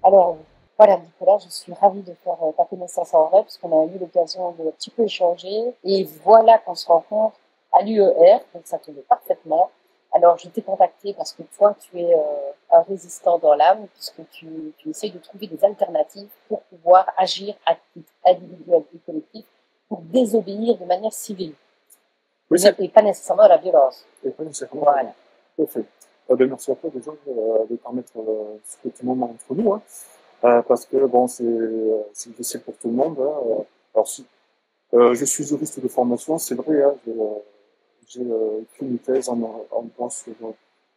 Alors, voilà, Nicolas, je suis ravie de faire ta connaissance en vrai, parce qu'on a eu l'occasion de un petit peu échanger. Et voilà qu'on se rencontre à l'UER, donc ça tombe parfaitement. Alors, je t'ai contacté parce que toi, tu es un résistant dans l'âme, puisque tu essayes de trouver des alternatives pour pouvoir agir à titre individuel et collectif pour désobéir de manière civile, Oui, c'est et pas nécessairement à la violence. pas nécessairement Voilà. tout à fait. Ben, merci à toi déjà de permettre ce petit moment entre nous, hein, parce que bon, c'est difficile pour tout le monde. Hein, alors, si, je suis juriste de formation, c'est vrai, hein, j'ai écrit une thèse en droit sur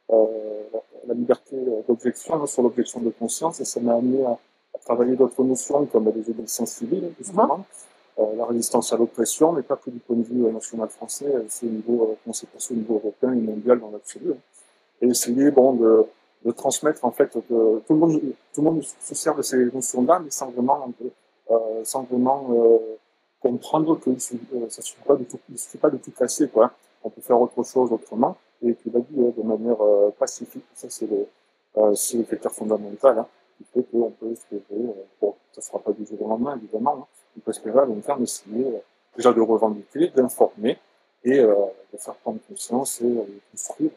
la liberté d'objection, hein, sur l'objection de conscience, et ça m'a amené à travailler d'autres notions comme la désobéissance civile, justement, la résistance à l'oppression, mais pas que du point de vue national français, c'est au niveau, comment c'est passé au niveau européen et mondial dans l'absolu, hein. Et essayer, bon, de transmettre, en fait, que tout le monde se sert de ces notions-là, mais sans vraiment comprendre que ça suffit pas de tout, il suffit pas de tout casser, quoi. On peut faire autre chose autrement, et que la vie de manière pacifique, ça c'est le critère fondamental, hein, qui fait qu'on peut espérer, bon, ça sera pas du jour au lendemain, évidemment, hein, on peut espérer à long terme essayer déjà de revendiquer, d'informer, et de faire prendre conscience et construire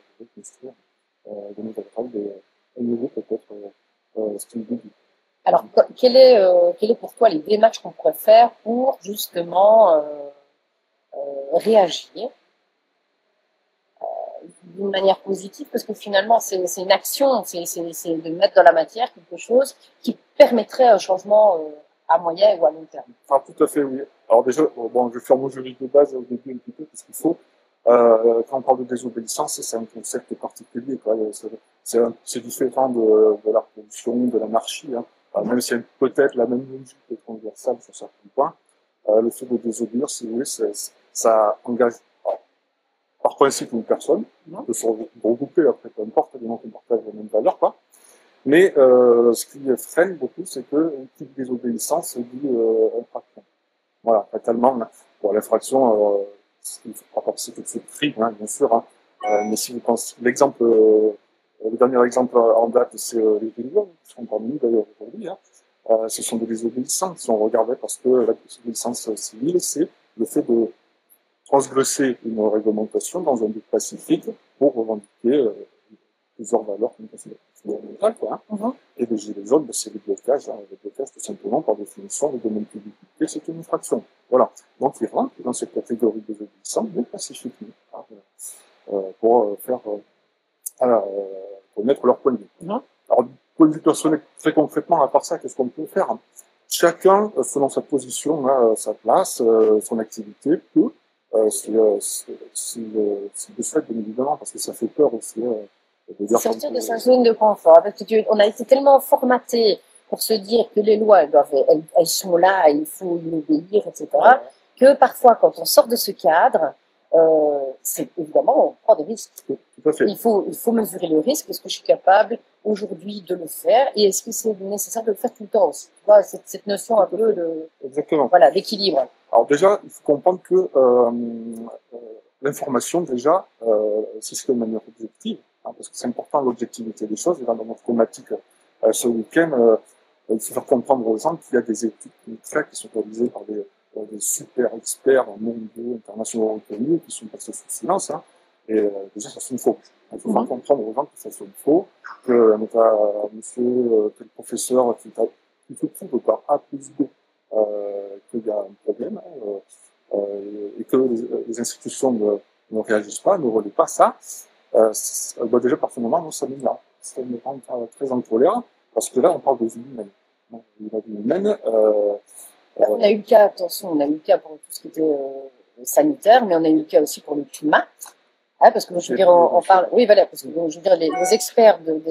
de nouvelles règles et un nouveau peut-être style de vie. Alors, quel est pour toi les démarches qu'on pourrait faire pour justement réagir d'une manière positive, parce que finalement, c'est une action, c'est de mettre dans la matière quelque chose qui permettrait un changement à moyen ou à long terme. Ah, tout à fait, oui. Alors déjà, bon, je vais faire mon juridique de base au début un petit peu, parce qu'il faut, quand on parle de désobéissance, c'est un concept particulier, quoi. C'est différent de la révolution, de l'anarchie, hein. Même si peut-être la même logique est transversale sur certains points, le fait de désobéir, si vous voulez, ça engage, alors, par principe une personne, de se regrouper après, peu importe, du moment qu'on partage les mêmes valeurs, quoi. Mais ce qui freine beaucoup, c'est que toute désobéissance dit infraction. Voilà, fatalement, bon, l'infraction, il ne faut pas penser tout de suite crime, hein, bien sûr, hein. Mais si vous pensez, le dernier exemple en date, c'est les Gilets jaunes, qui sont parmi nous d'ailleurs aujourd'hui, hein. Ce sont des désobéissants, si on regardait, parce que la désobéissance civile, c'est le fait de transgresser une réglementation dans un but pacifique pour revendiquer plusieurs valeurs qu'on considère fondamentales, quoi, hein. Et les gilets jaunes, ben, c'est le blocage, hein. Le blocage, tout simplement, par définition, le domaine public, c'est une infraction. Voilà. Donc, ils rentrent dans cette catégorie de désobéissants, mais pacifiquement, hein, pour faire connaître leur point de vue. Alors, du point de vue personnel, très concrètement, à part ça, qu'est-ce qu'on peut faire? Chacun, selon sa position, sa place, son activité, peut, s'il le souhaite, bien évidemment, parce que ça fait peur aussi, de dire Sortir de sa zone de confort, parce que on a été tellement formaté pour se dire que les lois, elles sont là, il faut y obéir, etc., que parfois, quand on sort de ce cadre, c'est évidemment, on prend des risques. Tout à fait. Il faut mesurer le risque. Est-ce que je suis capable aujourd'hui de le faire, et est-ce que c'est nécessaire de le faire tout le temps aussi? Tu vois, cette notion un peu de, exactement, voilà, d'équilibre. Alors déjà, il faut comprendre que l'information, déjà, c'est ce de manière objective, hein, parce que c'est important l'objectivité des choses. Et dans notre thématique ce week-end, il faut faire comprendre aux gens qu'il y a des études cliniques qui sont réalisées par des super experts mondiaux, internationaux reconnus, qui sont passés sous silence, hein, et déjà, ça sonne faux. Il faut faire comprendre aux gens que ça sonne faux, que monsieur, tel professeur qui te prouve par A plus B qu'il y a un problème, et que les institutions ne réagissent pas, ne relaient pas ça, bah déjà par ce moment, nous, ça me rend très en colère, parce que là, on parle de vie humaine. La vie humaine, on a eu le cas, attention, on a eu le cas pour tout ce qui était sanitaire, mais on a eu le cas aussi pour le climat. Ah, parce que je veux dire, on parle, oui, voilà, parce que je veux dire, les experts au niveau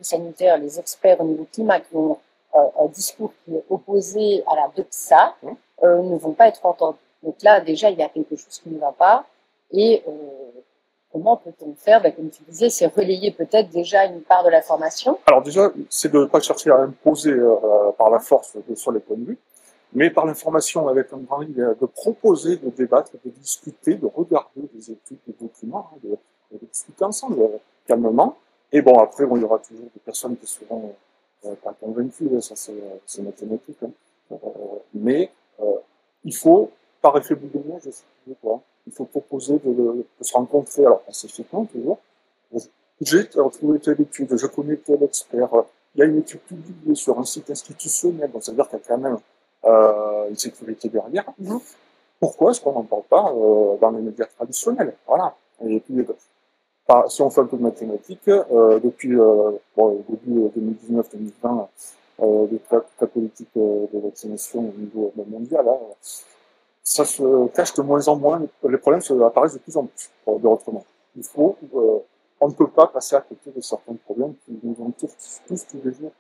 sanitaire, les experts au niveau climat qui ont un discours qui est opposé à la doxa, ne vont pas être entendus. Donc là, déjà, il y a quelque chose qui ne va pas. Et comment peut-on faire? Ben, comme tu disais, c'est relayer peut-être déjà une part de l'information. Alors déjà, c'est de ne pas chercher à imposer par la force sur les points de vue, mais par l'information avec un grand livre, de proposer, de débattre, de discuter, de regarder des études, des documents, hein, de discuter ensemble calmement. Et bon, après, bon, il y aura toujours des personnes qui seront pas convaincu, ça c'est mathématique. Hein. Mais il faut, par effet boule de neige, je sais plus quoi, il faut proposer de se rencontrer, alors pacifiquement toujours. J'ai retrouvé telle étude, je connais tel expert, il y a une étude publiée sur un site institutionnel, donc ça veut dire qu'il y a quand même une sécurité derrière. Pourquoi est-ce qu'on n'en parle pas dans les médias traditionnels? Voilà. Et puis, si on fait un peu de mathématiques, depuis le début 2019-2020, toute la politique de vaccination au niveau mondial, hein, ça se cache de moins en moins, les problèmes apparaissent de plus en plus, de autrement. On ne peut pas passer à côté de certains problèmes qui nous entourent tous les jours.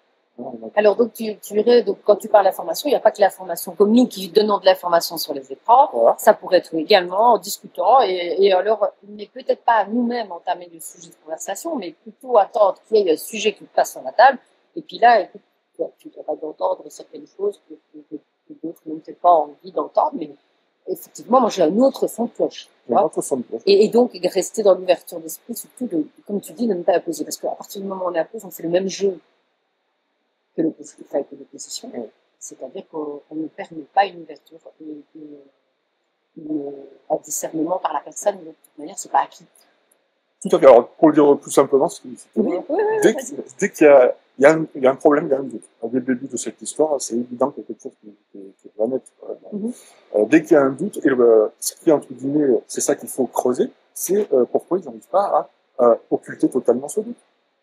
Alors, donc, tu dirais, donc, quand tu parles d'information, il n'y a pas que l'information comme nous qui donnons de l'information sur les écrans. Voilà. Ça pourrait être également en discutant. Et alors, il n'est peut-être pas à nous-mêmes entamer le sujet de conversation, mais plutôt attendre qu'il y ait un sujet qui passe sur la table. Et puis là, écoute, tu es capable d'entendre certaines choses que d'autres n'ont peut-être pas envie d'entendre, mais effectivement, moi, j'ai un autre son de cloche. Et donc, rester dans l'ouverture d'esprit, surtout, comme tu dis, de ne pas imposer. Parce qu'à partir du moment où on impose, on fait le même jeu que l'opposition. C'est-à-dire qu'on ne permet pas une ouverture, un discernement par la personne. De toute manière, c'est pas acquis. Tout à fait. Alors, pour le dire plus simplement, dès qu'il y a un problème, il y a un doute. Dès le début de cette histoire, c'est évident qu'il y a quelque chose qui va naître. Dès qu'il y a un doute, et ce qui, entre guillemets, c'est ça qu'il faut creuser, c'est pourquoi ils n'arrivent pas à occulter totalement ce doute.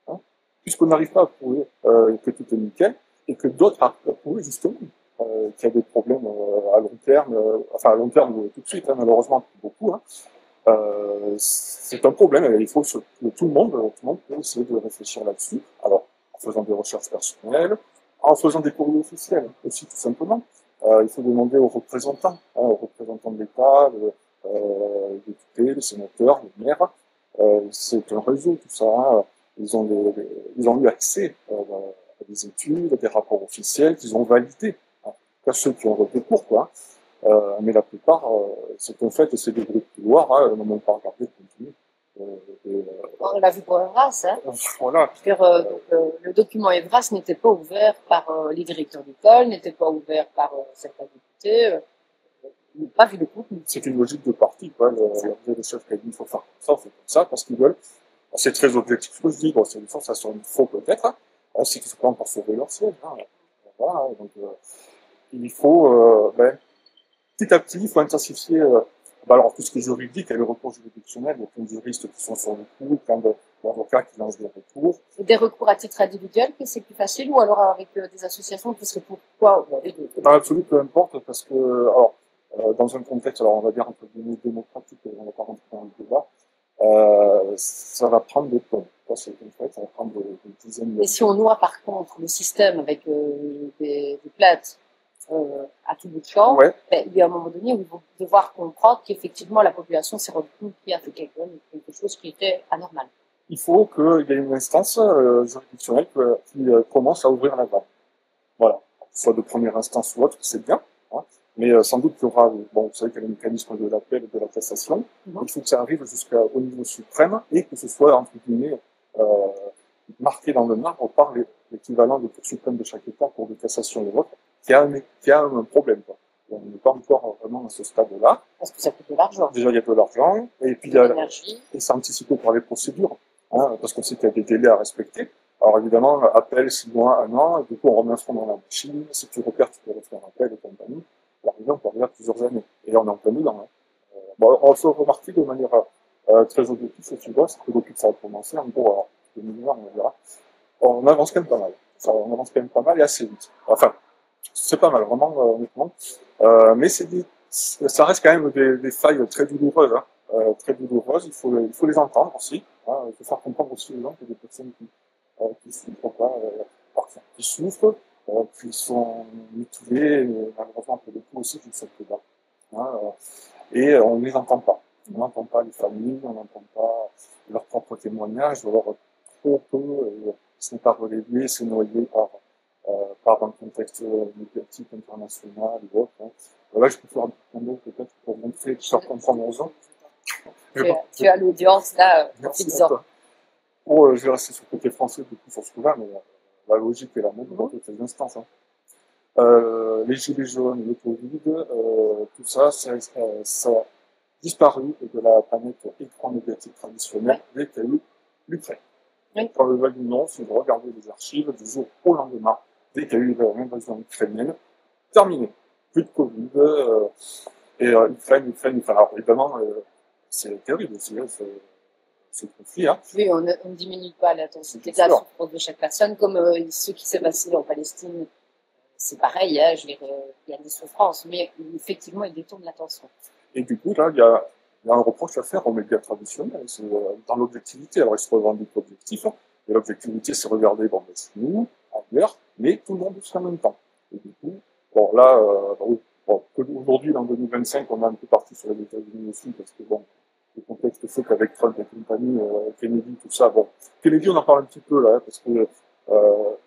Hein, puisqu'on n'arrive pas à prouver que tout est nickel, et que d'autres arrivent à prouver justement qu'il y a des problèmes à long terme, enfin à long terme tout de suite, hein, malheureusement beaucoup, hein, c'est un problème. Il faut que tout le monde peut essayer de réfléchir là-dessus. Alors, en faisant des recherches personnelles, en faisant des courriers officiels aussi, tout simplement. Il faut demander aux représentants de l'État, les députés, les sénateurs, les maires. C'est un réseau, tout ça. Hein. Ils ont eu accès à des études, à des rapports officiels qu'ils ont validés. En tout cas, ceux qui ont voté pour, quoi. Mais la plupart, c'est en fait, c'est des bruits de couloir, hein, on n'a même pas regardé le contenu. On l'a vu pour Evras, hein. Voilà. Le document Evras n'était pas ouvert par les directeurs d'école, n'était pas ouvert par certains députés. On n'a pas vu le contenu. C'est une logique de parti, quoi. Le chef qui a dit il faut faire comme ça, on fait comme ça, parce qu'ils veulent. C'est très objectif ce que je dis, bon, c'est une fois, ça sonne faux peut-être, hein. C'est qu'ils ne sont pas encore sauver leur siège. Hein. Voilà, hein. Donc il faut petit à petit, il faut intensifier alors tout ce qui est juridique, il y a le recours juridictionnel, il y a plein de juristes qui sont sur le coup, plein d'avocats qui lancent des recours. Et des recours à titre individuel, que c'est plus facile, ou alors avec des associations qui seraient pour quoi? Dans l'absolu, peu importe, parce que alors, dans un contexte, alors on va dire entre guillemets démocratique, on va pas rentrer dans le débat, ça va prendre des temps. Ça va prendre des dizaines d'années. Et si on noie par contre le système avec des plaintes à tout bout de champ, il y a un moment donné où ils vont devoir comprendre qu'effectivement la population s'est rendue compte qu'il y a fait quelque chose qui était anormal. Il faut qu'il y ait une instance juridictionnelle qui commence à ouvrir la vanne. Voilà. Soit de première instance ou autre, c'est bien. Hein. Mais sans doute qu'il y aura, bon, vous savez qu'il y a le mécanisme de l'appel et de la cassation. Il faut que ça arrive jusqu'au niveau suprême et que ce soit, entre guillemets, marqué dans le marbre par l'équivalent de Cour suprême de chaque État pour de cassation et autres, qui a un problème. Quoi. On n'est pas encore vraiment à ce stade-là. Parce que ça coûte de l'argent. Déjà, il y a de l'argent, et puis il y a et c'est anticipé par les procédures, hein, parce qu'on sait qu'il y a des délais à respecter. Alors évidemment, appel 6 mois, 1 an, et du coup on remet un front dans la machine, si tu repères, tu peux refaire appel et compagnie. L'arrivée, on peut arriver à plusieurs années. Et là, on est en plein dedans. Hein. Bon, on se remarque de manière très objective, si tu vois, c'est que depuis que ça a commencé, en gros, 2020, on verra, on avance quand même pas mal. On avance quand même pas mal et assez vite. Enfin, c'est pas mal, vraiment, honnêtement. Mais ça reste quand même des failles très douloureuses. Hein. Très douloureuses, il faut les entendre aussi. Hein. Il faut faire comprendre aussi aux gens qu'il y a des personnes qui souffrent pas, qui souffrent, qui sont mutilées, malheureusement un peu de tout aussi, qui ne sont plus là. Hein. Et on ne les entend pas. On n'entend pas les familles, on n'entend pas leurs propres témoignages, ou alors trop peu, ce n'est pas relayé, c'est noyé par un contexte médiatique international ou autre. Hein. Là, je peux faire un mot peut-être pour montrer, pour faire comprendre aux gens. Tu as l'audience là, profites-en. Je vais rester sur le côté français du coup sur ce coup-là, mais la logique et la mode dans toutes les instances. Hein. Les gilets jaunes, le Covid, tout ça, ça a disparu de la planète écran médiatique traditionnelle dès qu'il y a eu l'Ukraine. Quand le veuille ou non, si vous regardez les archives, du jour au lendemain, dès qu'il y a eu l'invasion ukrainienne, terminé. Plus de Covid, Ukraine, enfin, alors, évidemment, c'est terrible aussi, hein, ce conflit. Hein. Oui, on ne diminue pas l'intensité de la souffrance de chaque personne, comme ce qui s'est passé en Palestine. C'est pareil, hein, je veux dire, il y a des souffrances, mais effectivement, ils détournent l'attention. Et du coup, là, il y a un reproche à faire aux médias traditionnels, c'est dans l'objectivité. Alors, ils se revendiquent objectif, hein, et l'objectivité, c'est regarder, bon, ben, c'est nous, ailleurs, mais tout le monde aussi en même temps. Et du coup, bon, là, bon, aujourd'hui, en 2025, on a un peu parti sur les États-Unis aussi, parce que bon, le contexte fait qu'avec Trump et compagnie, Kennedy, tout ça, bon, Kennedy, on en parle un petit peu là, parce que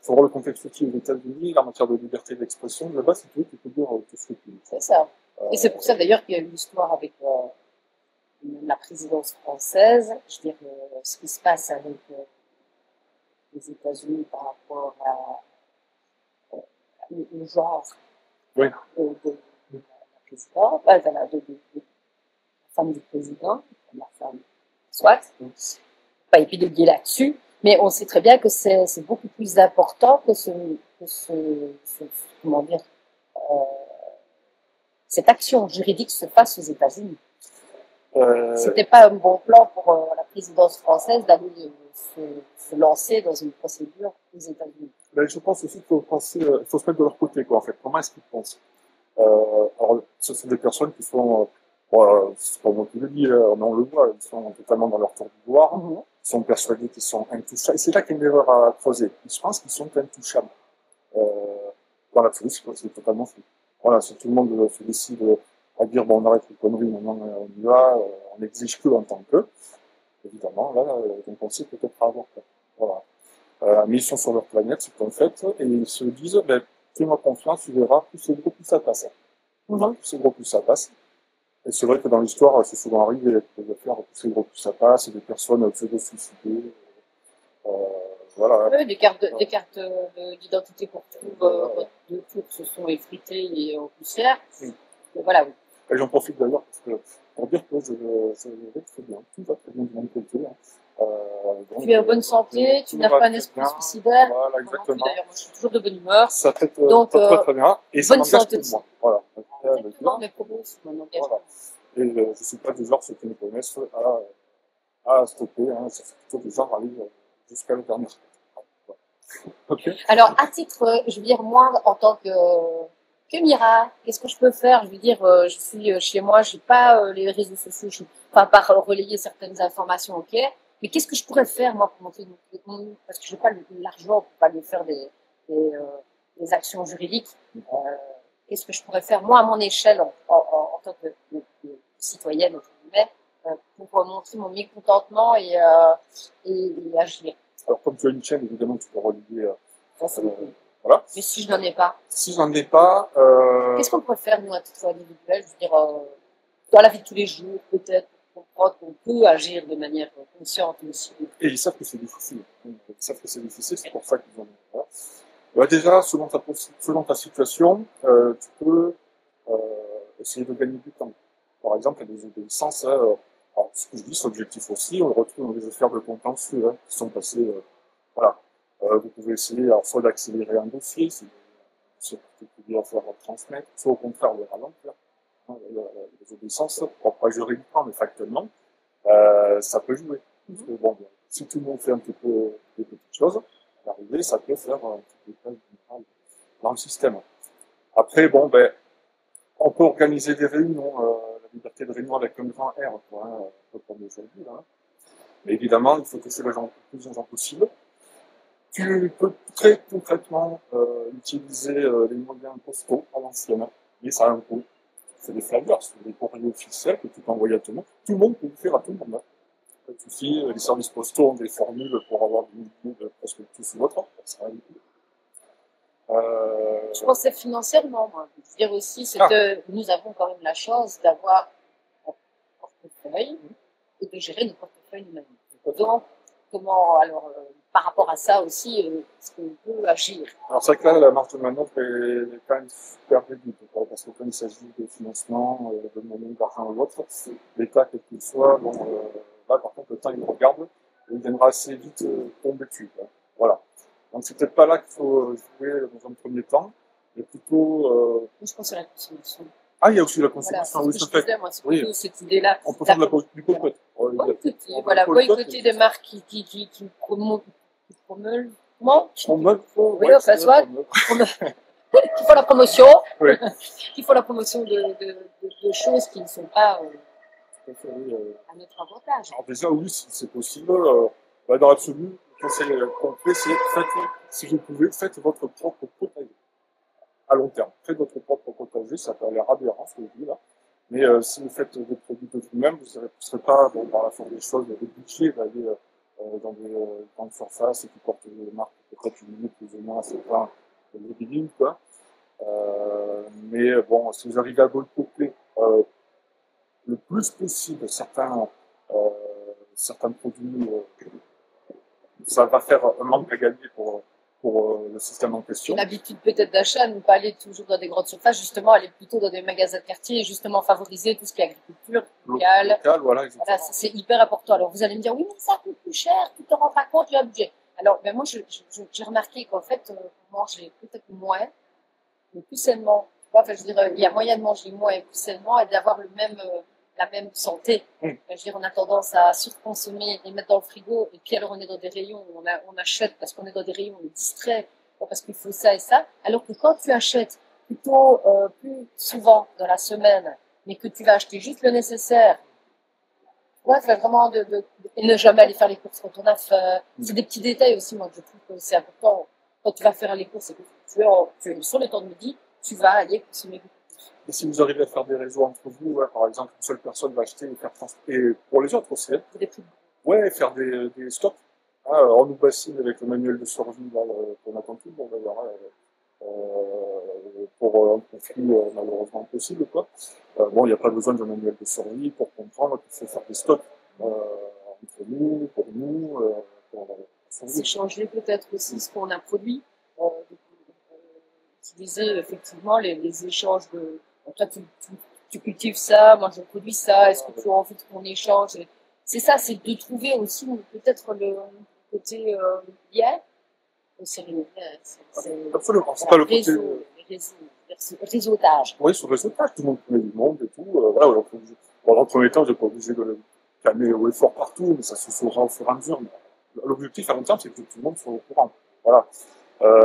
faut voir le contexte aussi aux États-Unis, en matière de liberté d'expression, là-bas, c'est tu peux dire tout ce que tu veux. C'est ça. Et c'est pour ça d'ailleurs qu'il y a eu l'histoire avec la présidence française, je veux dire, ce qui se passe avec les États-Unis par rapport au genre oui. de la présidente, de la femme du président, la femme, soit, pas épiloguer là-dessus, mais on sait très bien que c'est beaucoup plus important que comment dire, cette action juridique se fasse aux États-Unis. C'était pas un bon plan pour la présidence française d'aller se lancer dans une procédure aux États-Unis. Ben, je pense aussi qu'il faut penser, il faut se mettre de leur côté, quoi, en fait. Comment est-ce qu'ils pensent? Alors, ce sont des personnes qui sont, c'est pas moi qui le dis, on le voit, ils sont totalement dans leur tour du pouvoir, ils sont persuadés qu'ils sont intouchables. Et c'est là qu'il y a une erreur à creuser. Ils pensent qu'ils sont intouchables. Dans la folie, c'est totalement fou. Voilà, si tout le monde se décide à dire, bon, on arrête les conneries, maintenant on y va, on n'exige que en tant que, évidemment, là, donc on sait peut-être pas avoir. Voilà. Mais ils sont sur leur planète, c'est en fait, et ils se disent, ben, fais-moi confiance, tu verras, plus c'est gros, plus ça passe. Plus c'est gros, plus ça passe. Et c'est vrai que dans l'histoire, c'est souvent arrivé avec des affaires, plus c'est gros, plus ça passe, et des personnes pseudo-suicidées. Voilà. Oui, des cartes d'identité qu'on retrouve de tours se sont effritées et en poussière. Voilà, oui. Et j'en profite d'ailleurs pour dire que je vais très bien, tout va très bien de mon côté. Donc, tu es en bonne santé, tu n'as pas un esprit suicidaire. Voilà, exactement. D'ailleurs, moi je suis toujours de bonne humeur. Ça traite très très bien. Et ça m'engage que moi. Voilà. Exactement, mes propos, ça m'engage. Voilà. Et je ne suis pas du genre, ceux qui me connaissent, à stopper. Hein. C'est plutôt du genre à aller jusqu'à la dernière. Okay. Alors, à titre, je veux dire, moi, en tant que Mira, qu'est-ce que je peux faire? Je veux dire, je suis chez moi, je n'ai pas les réseaux sociaux, enfin, par relayer certaines informations, ok. Mais qu'est-ce que je pourrais faire, moi, pour monter parce que je n'ai pas l'argent pour pas aller faire des actions juridiques. Qu'est-ce que je pourrais faire, moi, à mon échelle, en tant que citoyenne, entre guillemets, pour montrer mon mécontentement et agir? Alors, comme tu as une chaîne, évidemment, tu peux relier. Voilà. Mais si je n'en ai pas? Si je n'en ai pas. Qu'est-ce qu'on pourrait faire, nous, à titre individuel? Je veux dire, dans la vie de tous les jours, peut-être, pour comprendre qu'on peut agir de manière consciente aussi. Et ils savent que c'est difficile. Ils savent que c'est difficile, c'est pour ça qu'ils ont. Voilà. Bah déjà, selon ta situation, tu peux essayer de gagner du temps. Par exemple, il y a des obéissances. Alors, ce que je dis, c'est objectif aussi. On le retrouve dans les affaires de contentieux qui sont passées. Voilà. Vous pouvez essayer alors, soit d'accélérer un dossier, c'est particulier à faire transmettre, soit au contraire de ralentir. Les obéissances, pas juridiquement, mais factuellement, ça peut jouer. Parce que, bon, si tout le monde fait un petit peu des petites choses, à l'arrivée, ça peut faire un petit peu dans le système. Après, bon, ben, on peut organiser des réunions, la liberté de réunion avec un grand R, quoi, un peu comme aujourd'hui. Hein. Mais évidemment, il faut que c'est le plus de gens possible. Tu peux très concrètement utiliser les moyens postaux à l'ancienne, mais ça a un coût. C'est des flyers, c'est des courriers officiels que tu peux envoyer à tout le monde. Tout le monde peut le faire à tout le monde. Pas de souci, les services postaux ont des formules pour avoir des milliers de prospectus ou autre. Ça je pensais financièrement, moi. Je veux dire aussi, c'est que nous avons quand même la chance d'avoir un portefeuille et de gérer nos portefeuilles nous-mêmes. Donc, comment alors par rapport à ça aussi, est-ce qu'on peut agir? Alors c'est vrai que là, la marge de manœuvre est quand même super réduite, quoi, parce que quand il s'agit de financement, de moyens d'argent ou autre, l'État, quel qu'il soit, bon, là par contre le temps il regarde et il viendra assez vite tomber dessus. Quoi. Voilà. Donc c'est peut-être pas là qu'il faut jouer dans un premier temps, mais plutôt. Je pense à la consommation. Ah, il y a aussi la Voilà, consommation, c'est oui, ce ça que je fait. disais, moi, c'est Oui, plutôt cette idée-là. on peut faire du boycott. Boycotter, voilà, boycotter des marques qui promeuvent, comment? Oui, enfin, soit, qui font la promotion, Oui. qui font la promotion de choses qui ne sont pas Tout à fait, oui, à notre avantage. alors déjà, oui, si c'est possible, dans l'absolu, le conseil concret, c'est faites, si vous pouvez, faites votre propre potager. À long terme, faites votre propre potager, ça peut l'air aberrant ce que je dis là. Mais si vous faites des produits de vous-même, vous ne serez pas, bon, par la force des choses, obligé d'aller dans des grandes surfaces qui portent des marques peut-être une plus ou moins, c'est pas des billes, quoi. Mais bon, si vous arrivez à boycotter le plus possible euh, certains produits, ça va faire un manque à gagner pour le système en question. Une habitude peut-être d'achat, ne pas aller toujours dans des grandes surfaces, justement aller plutôt dans des magasins de quartier et justement favoriser tout ce qui est agriculture locale. Voilà, exactement. Voilà, c'est hyper important. Alors vous allez me dire, oui, mais ça coûte plus cher, tu te rends pas compte, tu as un budget. Alors ben moi, j'ai remarqué qu'en fait, on mangeait peut-être moins, mais plus sainement. Enfin, je veux dire, il y a moyen de manger moins et plus sainement et d'avoir la même santé. Je veux dire, on a tendance à surconsommer, les mettre dans le frigo, et puis alors on est dans des rayons où on achète parce qu'on est dans des rayons, on est distrait, parce qu'il faut ça et ça. Alors que quand tu achètes plutôt plus souvent dans la semaine, mais que tu vas acheter juste le nécessaire, ouais, tu vas vraiment et ne jamais aller faire les courses quand on a faim. C'est des petits détails aussi, moi, que je trouve que c'est important. Quand tu vas faire les courses et que tu es sur le temps de midi, tu vas aller consommer beaucoup plus. Et si vous arrivez à faire des réseaux entre vous, ouais, par exemple, une seule personne va acheter et faire transporter, et pour les autres aussi, Des prix. ouais, faire des stocks. Ah, on nous bassine avec le manuel de survie là, qu'on attend tout le monde d'ailleurs, pour un conflit malheureusement impossible. Quoi. Bon, il n'y a pas besoin d'un manuel de survie pour comprendre qu'il faut faire des stocks entre nous, pour nous, pour s'échanger peut-être aussi ce qu'on a produit. Utiliser effectivement les échanges de toi tu cultives ça, moi je produis ça, est-ce que tu as envie qu'on échange? C'est ça, c'est de trouver aussi peut-être le côté lien. C'est absolument, c'est pas le côté. Réseautage. Oui, sur le réseautage, tout le monde connaît du monde et tout. Voilà, alors, dans le premier temps, je n'ai pas obligé de le calmer au effort partout, mais ça se fera au fur et à mesure. L'objectif à long terme, c'est que tout le monde soit au courant. Voilà.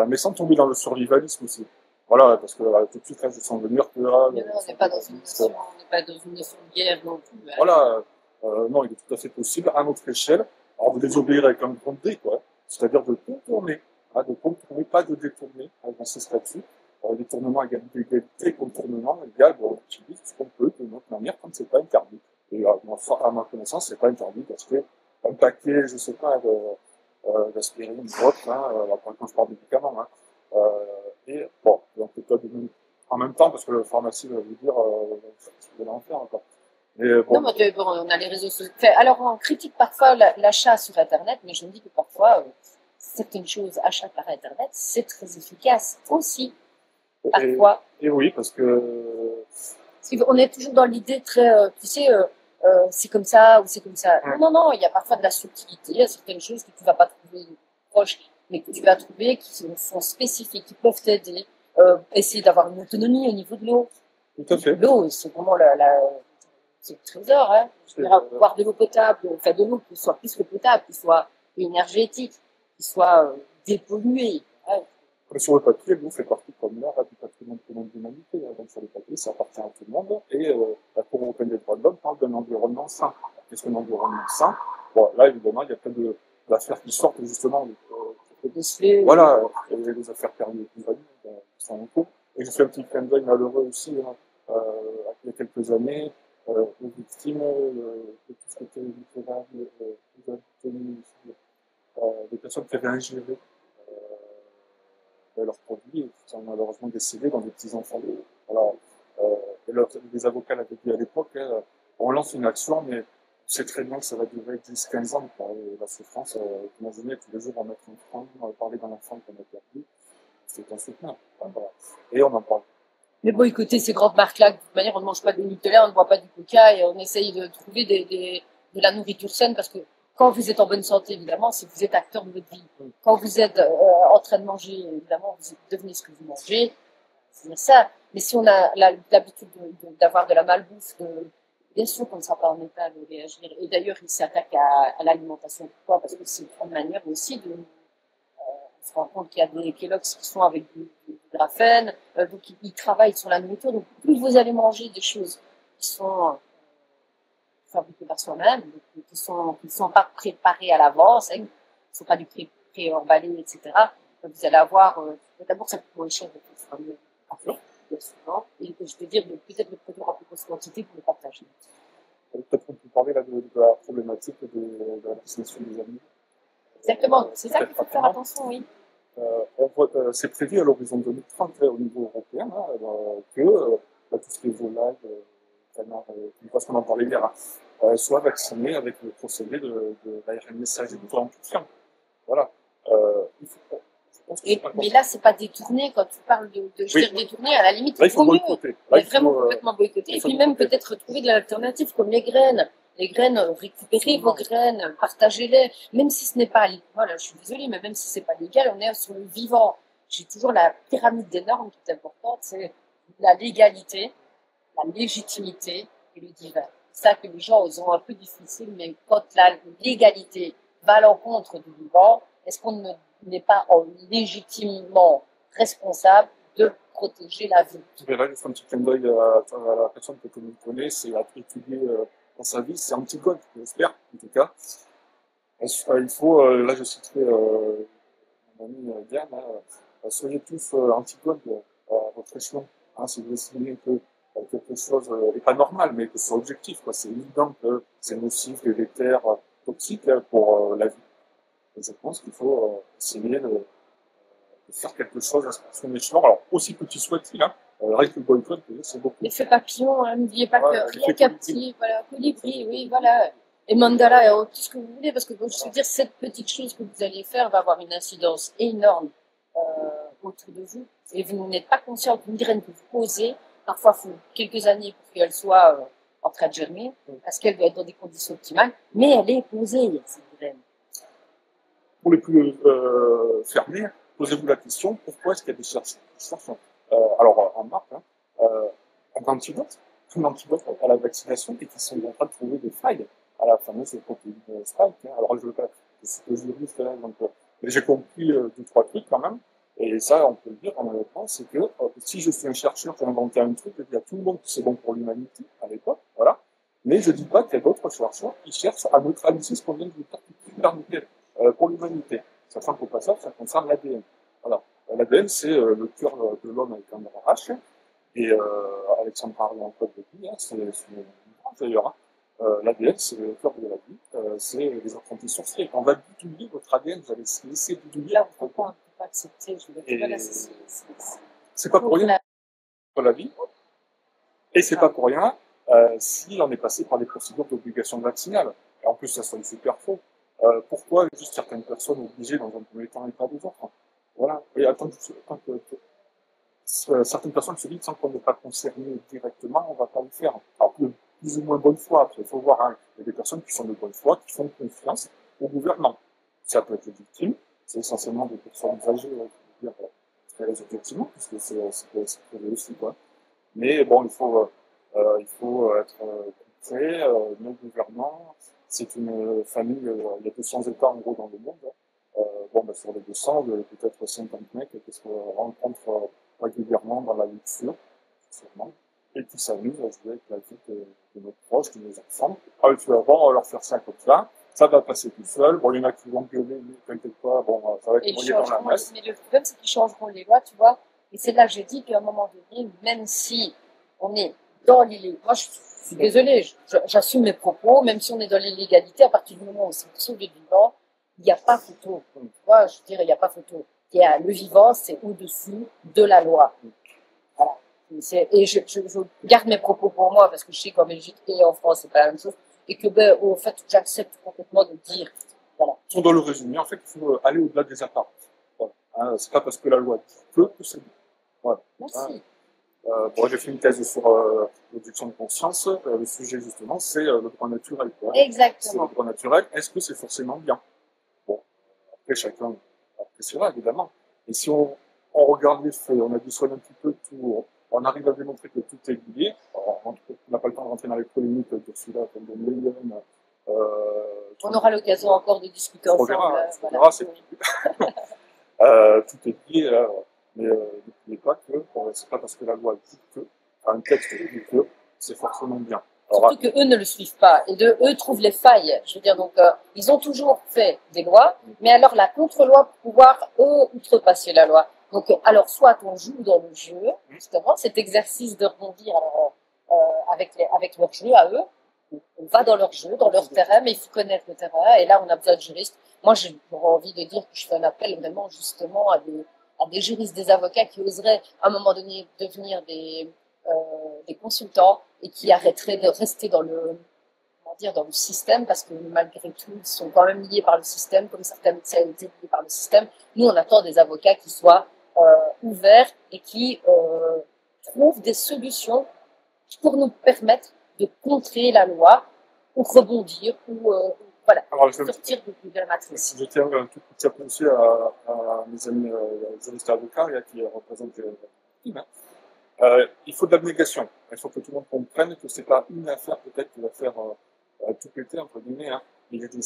Mais sans tomber dans le survivalisme aussi. Voilà, parce que tout de suite, là, je sens venir que là. On n'est pas dans une notion, de guerre non plus. Voilà, non, il est tout à fait possible, à notre échelle, alors de désobéir avec un grand D, quoi. C'est-à-dire de contourner, hein, de contourner, pas de détourner, dans ce statut. Détournement égale égalité, contournement égale, on utilise ce qu'on peut de notre manière quand c'est pas interdit. Et à ma connaissance, c'est pas interdit d'acheter un paquet, je sais pas, d'aspirine ou autre, quand je parle de médicaments, et bon, donc en même temps, parce que le pharmacie va vous dire, vous allez en faire encore. Mais bon. Non, mais bon, on a les réseaux sociaux. Alors, on critique parfois l'achat sur Internet, mais je me dis que parfois, certaines choses, achats par Internet, c'est très efficace aussi. Parfois. Et oui, parce que. On est toujours dans l'idée très, tu sais, c'est comme ça ou c'est comme ça. Non, non, il y a parfois de la subtilité, il y a certaines choses que tu ne vas pas trouver proches, mais que tu vas trouver qui sont spécifiques, qui peuvent t'aider. Essayer d'avoir une autonomie au niveau de l'eau. Tout à fait. L'eau, c'est vraiment c'est le trésor, hein. Je veux dire, boire de l'eau potable, enfin de l'eau qui soit plus que potable, qui soit énergétique, qui soit dépolluée. Hein. Sur le papier, l'eau fait partie comme l'art du patrimoine commun de l'humanité. Donc sur le papier, ça appartient à tout le monde. Et la Cour européenne des droits de l'homme parle d'un environnement sain. Qu'est-ce qu'un environnement sain? Bon, là, évidemment, il y a plein d'affaires qui sortent justement. Voilà, et les affaires perdues et compagnie qui sont en cours. Et je fais un petit clin d'œil malheureux aussi, il y a quelques années, aux victimes de tout ce qui était littéraire, des personnes qui avaient ingéré leurs produits et qui sont malheureusement décédés dans des petits-enfants. Voilà. Et les avocats l'avaient dit à l'époque, on lance une action, mais c'est très bien que ça va durer 10-15 ans, quoi. Et la souffrance, imaginez tous les jours on met un enfant, parler d'un enfant qu'on a perdu, c'est insoutenable. Enfin, voilà. Et on en parle. Mais boycotter ces grandes marques-là, de toute manière, on ne mange pas de Nutella, on ne boit pas du Coca et on essaye de trouver de la nourriture saine parce que quand vous êtes en bonne santé, évidemment, c'est que vous êtes acteur de votre vie. Quand vous êtes en train de manger, évidemment, vous devenez ce que vous mangez. C'est ça. Mais si on a l'habitude d'avoir de la malbouffe, bien sûr qu'on ne sera pas en état de réagir. Et d'ailleurs, ils s'attaquent à l'alimentation. Pourquoi? Parce que c'est une manière aussi de on se rend compte qu'il y a des Kellogg's qui sont avec du graphène, donc ils travaillent sur la nourriture. Donc plus vous allez manger des choses qui sont fabriquées par soi-même, qui sont pas préparées à l'avance, hein, qui ne sont pas du pré-emballé, etc., vous allez avoir, d'abord ça coûte moins cher de faire mieux, bien souvent, et je veux dire, peut-être le produire en plus grosse quantité pour le partager. Peut-être qu'on peut parler là de la problématique de la destination des animaux. Exactement, c'est ça qu'il faut faire attention, oui. C'est prévu à l'horizon 2030 au niveau européen que tout ce qui est volaille, canard, parce qu'on en parlait hier, soit vacciné avec le procédé de l'ARN messager tout en amplifiant. Voilà. Mais là, c'est pas détourné. Quand tu parles je veux dire détourné, à la limite, là, il faut boycotter. Là, il faut vraiment complètement boycotter. Et puis même peut-être trouver de l'alternative comme les graines. Les graines, récupérez vos graines, partagez-les. Même si ce n'est pas, voilà, je suis désolée, mais même si c'est pas légal, on est sur le vivant. J'ai toujours la pyramide des normes qui est importante, c'est la légalité, la légitimité et le divin. C'est ça que les gens ont un peu difficile, mais quand la légalité va à l'encontre du vivant, est-ce qu'on n'est pas légitimement responsable de protéger la vie? Je vais juste un petit clin d'œil à la personne que tu connais, c'est à étudier dans sa vie, c'est Antigone, j'espère, en tout cas. Il faut, là je citerai mon ami Diane, soyez tous Antigone à votre échelon. Hein, si vous estimez que quelque chose n'est pas normal, mais que c'est objectif, quoi. C'est évident que c'est nocif, délétère, toxique pour la vie. Et je pense qu'il faut essayer de faire quelque chose à son échelon. Alors, aussi petit soit-il, hein, rien que le boycott, c'est beaucoup. L'effet papillon, hein, n'oubliez pas que rien qu'un petit, voilà, colibri, oui, voilà. Et mandala, tout ce que vous voulez, parce que je veux dire, cette petite chose que vous allez faire va avoir une incidence énorme autour de vous. Et vous n'êtes pas conscient qu'une graine que vous posez, parfois il faut quelques années pour qu'elle soit en train de germer, parce qu'elle doit être dans des conditions optimales, mais elle est posée, cette graine. Pour les plus fermés, posez-vous la question, pourquoi est-ce qu'il y a des chercheurs alors en marque, un antidote à la vaccination et qui sont en train de trouver des failles à la fameuse protéine spike. Hein. Alors je veux pas, c'est que juriste là, donc mais j'ai compris deux, trois trucs quand même. Et ça, on peut le dire en même temps, c'est que si je suis un chercheur qui a inventé un truc, il y a tout le monde qui c'est bon pour l'humanité à l'époque, voilà. Mais je dis pas qu'il y a d'autres chercheurs qui cherchent à neutraliser ce qu'on vient de vous dire pour l'humanité. Sachant qu'au passage, ça concerne l'ADN. Voilà. L'ADN, c'est le cœur de l'homme avec un RH. Et Alexandre Arion-Claude le dit, hein, c'est une branche d'ailleurs. Hein. L'ADN, c'est le cœur de la vie, c'est les apprentis sorciers. Quand on va bidouiller votre ADN, vous allez laisser bidouiller. Là, on ne peut pas accepter. C'est pas pour rien pour la vie. Et c'est pas pour rien si on est passé par des procédures d'obligation vaccinale. Et en plus, ça sonne super faux. Pourquoi juste certaines personnes obligées dans un premier temps et pas les autres? Voilà. Et attends que certaines personnes se disent, sans qu'on n'est pas concerné directement, on ne va pas le faire. Alors, plus ou moins bonne foi, après, il faut voir, hein, il y a des personnes qui sont de bonne foi, qui font confiance au gouvernement. Ça peut être victime, c'est essentiellement des personnes âgées, je veux dire, très objectivement, puisque c'est prévu aussi, quoi. Mais bon, il faut être concret, nos gouvernants, c'est une famille, il y a 200 États en gros dans le monde. Bon, ben, sur les 200, peut-être 50 mecs qui se rencontrent régulièrement dans la lecture, sûrement, et qui s'amusent à jouer avec la vie de nos proches, de nos enfants. Ah, tu vas voir, on va leur faire ça comme ça va passer tout seul. Bon, il y en a qui vont gueuler, mais t'inquiète pas, bon, ça va être noyé dans la masse. Mais le problème, c'est qu'ils changeront les lois, tu vois. Et c'est là que j'ai dit qu'à un moment donné, même si on est dans l'illégalité, moi je suis désolée, j'assume mes propos, même si on est dans l'illégalité, à partir du moment où c'est sauvé du vivant, il n'y a pas photo. Tu vois, je dirais, il n'y a pas photo. Le vivant, c'est au-dessus de la loi. Voilà. Et je garde mes propos pour moi, parce que je sais qu'en Belgique et en France, c'est pas la même chose. et que, ben, au fait, j'accepte complètement de dire, voilà. Si on doit le résumer, en fait, il faut aller au-delà des apparences. Voilà. Hein, c'est pas parce que la loi dit que c'est bon. Voilà. Merci. Bon, j'ai fait une thèse sur l'objection de conscience. Le sujet, justement, c'est le droit naturel. Quoi. C'est le Exactement. droit naturel. Est-ce que c'est forcément bien? Bon, après, chacun appréciera, évidemment. Et si on regarde les faits, on a dissoit un petit peu tout, on arrive à démontrer que tout est lié. On n'a pas le temps de rentrer dans les polémiques d'Ursula von der Leyen. On aura l'occasion encore de discuter ensemble. On verra, c'est tout est lié. Mais n'oubliez pas que c'est pas parce que la loi dit que, un texte dit que, c'est forcément bien. Alors, surtout qu'eux ne le suivent pas et eux trouvent les failles. Je veux dire, donc, ils ont toujours fait des lois, mais alors la contre-loi pour pouvoir, eux, outrepasser la loi. Donc, alors, soit on joue dans le jeu, justement, cet exercice de rebondir avec leur jeu à eux, on va dans leur jeu, dans leur terrain, mais il faut connaître le terrain, et là, on a besoin de juristes. Moi, j'aurais envie de dire que je fais un appel vraiment, justement, à des juristes, des avocats qui oseraient, à un moment donné, devenir des consultants et qui arrêteraient de rester dans le système, parce que malgré tout, ils sont quand même liés par le système, comme certaines médecins ont été liés par le système. Nous, on attend des avocats qui soient ouverts et qui trouvent des solutions pour nous permettre de contrer la loi, ou rebondir, ou voilà, sortir de la matrice. Je tiens un tout petit appui à mes amis juristes avocats qui représentent les victimes. Il faut de l'abnégation. Il faut que tout le monde comprenne que c'est pas une affaire peut-être qui va faire tout péter, entre guillemets. Hein. Il y a des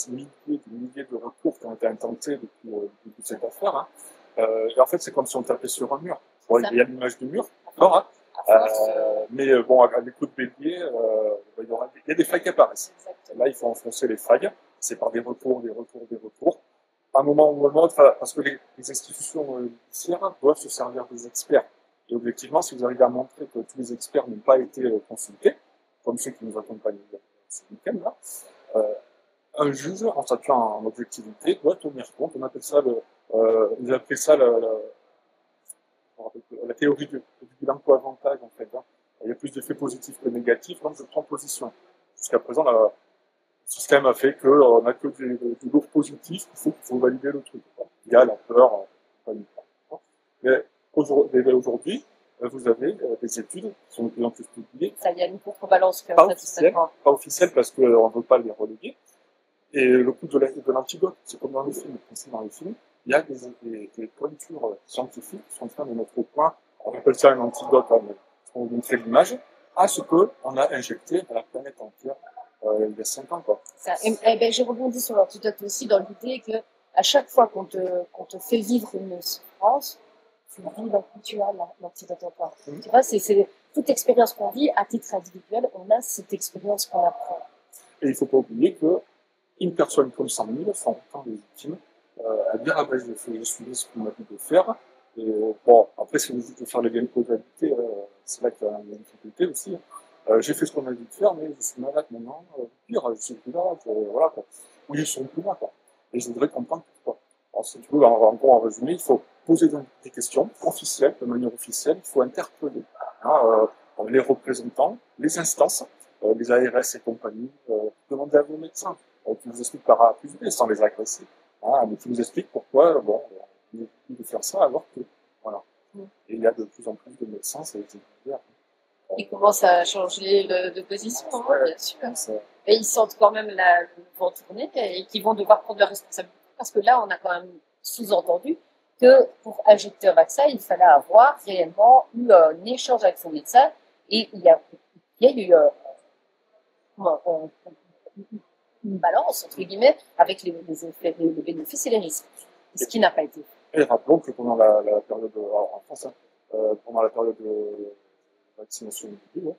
milliers de recours qui ont été intentés depuis cette affaire. Hein. Et en fait, c'est comme si on tapait sur un mur. Bon, il y a l'image du mur, d'accord, hein. Mais bon, à des coups de bélier, il y a des failles qui apparaissent. Exactement. Là, il faut enfoncer les failles. C'est par des recours. À un moment ou à un autre, parce que les institutions judiciaires doivent se servir des experts. Et objectivement, si vous arrivez à montrer que tous les experts n'ont pas été consultés, comme ceux qui nous accompagnent ce week-end-là, un juge, en s'appuyant en objectivité, doit tenir compte. On appelle ça ils appellent ça la théorie du bilan co-avantage, en fait. Hein. Il y a plus d'effets positifs que négatifs, donc je prends position. Jusqu'à présent, le système a fait qu'on n'a que du lourd positif, il faut valider le truc. Quoi. Il y a la peur, mais aujourd'hui, vous avez des études qui sont de plus en plus publiées. Ça, il y a une contrebalance pas officielle parce qu'on ne veut pas les reléguer. Et le coût de l'antidote, c'est comme dans les films. Dans les films, il y a des pointures scientifiques qui sont en train de mettre au point, on appelle ça un antidote, on montrait l'image, à ce qu'on a injecté à la planète entière il y a 5 ans. Quoi. Je rebondis sur l'antidote aussi dans l'idée que à chaque fois qu'on te fait vivre une souffrance, tu vis l'antidote encore. Tu vois, c'est toute expérience qu'on vit à titre individuel, on a cette expérience qu'on apprend. Et il ne faut pas oublier qu'une personne comme 100 000 sont autant de victimes. À dire, ah ben, je suis ce qu'on m'a dit de faire. Et bon, après, si vous dites de faire les liens de causalité, c'est là qu'il y a une difficulté aussi. J'ai fait ce qu'on m'a dit de faire, mais je suis malade maintenant. Pire, je suis plus là. Voilà, quoi. Oui, ils sont plus là, quoi. Et je voudrais comprendre pourquoi. Alors, si tu veux, en résumé, il faut poser des questions officielles, de manière officielle. Il faut interpeller les représentants, les instances, les ARS et compagnie, demander à vos médecins qui vous expliquent par A plus B sans les agresser. Mais qui vous expliquent pourquoi, il est de faire ça alors que, voilà. Et il y a de plus en plus de médecins, ça a été ouvert. Ils commencent à changer de position, bien sûr. Et ils sentent quand même le vent tourner et qu'ils vont devoir prendre leurs responsabilités. Parce que là, on a quand même sous-entendu que pour injecter un vaccin, il fallait avoir réellement eu un échange avec son médecin. Et il y a eu une balance, entre guillemets, avec les bénéfices et les risques. Ce qui n'a pas été fait. Et rappelons que pendant la période, en France, pendant la période de vaccination du début,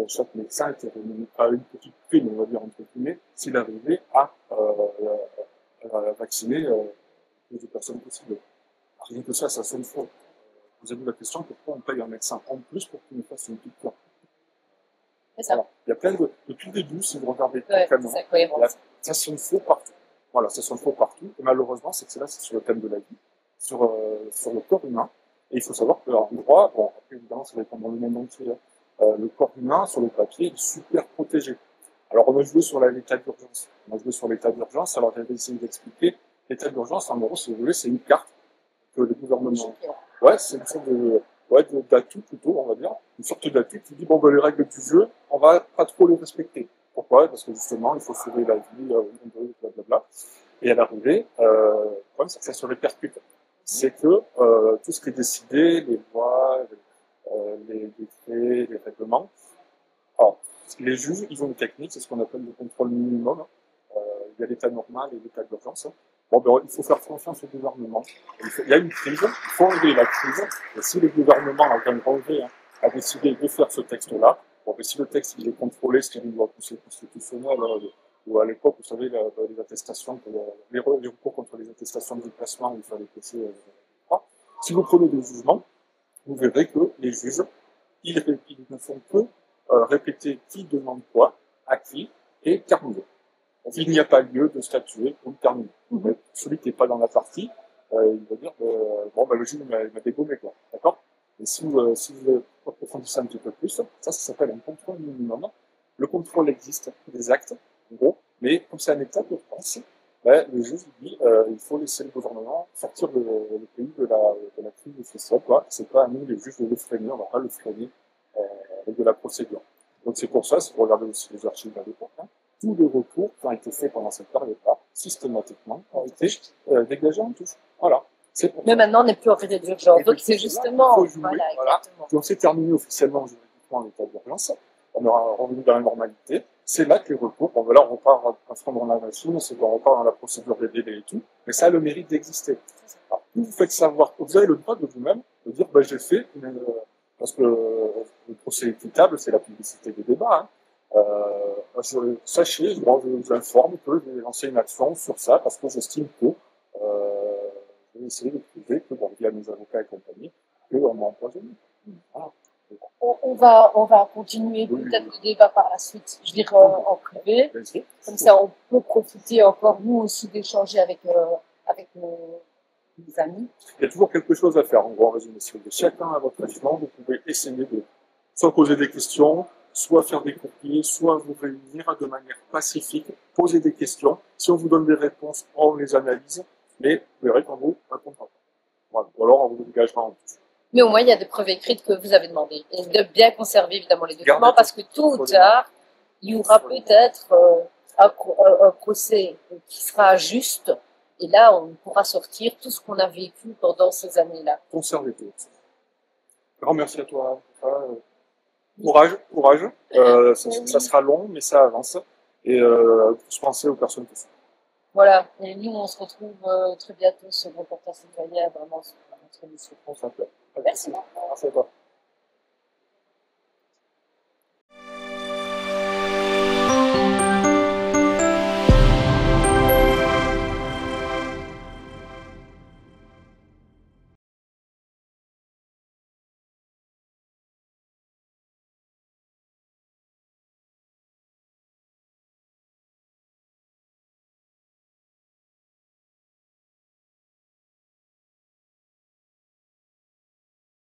chaque médecin était remis à une petite prime, on va dire, entre guillemets, s'il arrivait à vacciner le plus de personnes possible. Rien que ça sonne faux. Vous avez la question, pourquoi on paye un médecin en plus pour qu'il nous fasse une petite cure? Voilà. Il y a plein depuis le début, si vous regardez complètement, ça sonne faux partout. Voilà, ça sonne faux partout. Et malheureusement, c'est sur le thème de la vie, sur le corps humain. Et il faut savoir que, en droit, bon, après, évidemment, ça va être dans le monde entier, le corps humain, sur le papier, est super protégé. Alors, on a joué sur l'état d'urgence. On a joué sur l'état d'urgence. Alors, j'avais essayé d'expliquer. L'état d'urgence, en gros, si vous voulez, c'est une carte que le gouvernement. Ouais, c'est une sorte d'atout plutôt, on va dire. Une sorte d'atout qui dit, bon, ben, les règles du jeu, on va pas trop les respecter. Pourquoi? Parce que justement, il faut sauver la vie, blablabla. Et à l'arrivée, le problème, c'est que ça se répercute. C'est que tout ce qui est décidé, les lois, les décrets, les règlements, alors, les juges, ils ont une technique, c'est ce qu'on appelle le contrôle minimum. Il y a l'état normal et l'état d'urgence. Bon, ben, il faut faire confiance au gouvernement. Il y a une crise, il faut enlever la crise. Et si le gouvernement, en train de relever, a décidé de faire ce texte-là, bon, ben, si le texte il est contrôlé, c'est une loi constitutionnelle, ou à l'époque, vous savez, les attestations, les recours contre les attestations de déplacement, il fallait passer. Si vous prenez des jugements, vous verrez que les juges, ils ne font que répéter qui demande quoi, à qui, et terminer. Il n'y a pas lieu de statuer ou de terminer. Celui qui n'est pas dans la partie, il va dire, bon, ben, le juge m'a dégommé, quoi. D'accord? Et si vous approfondissez un petit peu plus, ça s'appelle un contrôle minimum. Le contrôle existe, des actes, en gros, mais comme c'est un état de France, ben, le juge dit, il faut laisser le gouvernement sortir le pays de la crise sociale, quoi. C'est pas à nous, les juges, de le freiner, on va pas le freiner, avec de la procédure. Donc c'est pour ça, si vous regardez aussi les archives à l'époque, tous les recours qui ont été faits pendant cette période-là, systématiquement, ont été dégagés en touche. Voilà. Mais maintenant, on n'est plus en état d'urgence. Donc c'est justement. Voilà, exactement. Donc c'est terminé officiellement juridiquement l'état d'urgence. On aura revenu dans la normalité. C'est là que les recours, bon, là on repart à fond dans la machine, c'est qu'on repart dans la procédure des délais et tout, mais ça a le mérite d'exister. Alors, plus vous faites savoir, vous avez le droit de vous-même de dire, ben, j'ai fait, parce que le procès équitable, c'est la publicité des débats. Sachez, je vous informe que je vais lancer une action sur ça parce que j'estime que je vais essayer de prouver que, bon, via mes avocats et compagnie, qu'on m'a empoisonné. Voilà. On va continuer peut-être le débat par la suite, je dirais en privé. Comme ça, on peut profiter encore, nous aussi, d'échanger avec nos amis. Il y a toujours quelque chose à faire, en gros résumé. Si chacun à votre échelon, vous pouvez essayer de soit poser des questions, soit faire des courriers, soit vous réunir de manière pacifique, poser des questions. Si on vous donne des réponses, on les analyse, mais vous verrez qu'on vous répondra pas. Voilà. Ou alors on vous dégagera en touche. Mais au moins, il y a des preuves écrites que vous avez demandées. Et de bien conserver évidemment les documents, parce que tôt ou tard, il y aura peut-être un procès qui sera juste. Et là, on pourra sortir tout ce qu'on a vécu pendant ces années-là. Conservez tout. Grand merci à toi. Courage. Ça sera long, mais ça avance. Et je pensais aux personnes qui sont. Voilà. Et nous, on se retrouve très bientôt sur Reporters Citoyens, vraiment sur notre émission. On s'appelle. Merci. Merci à toi.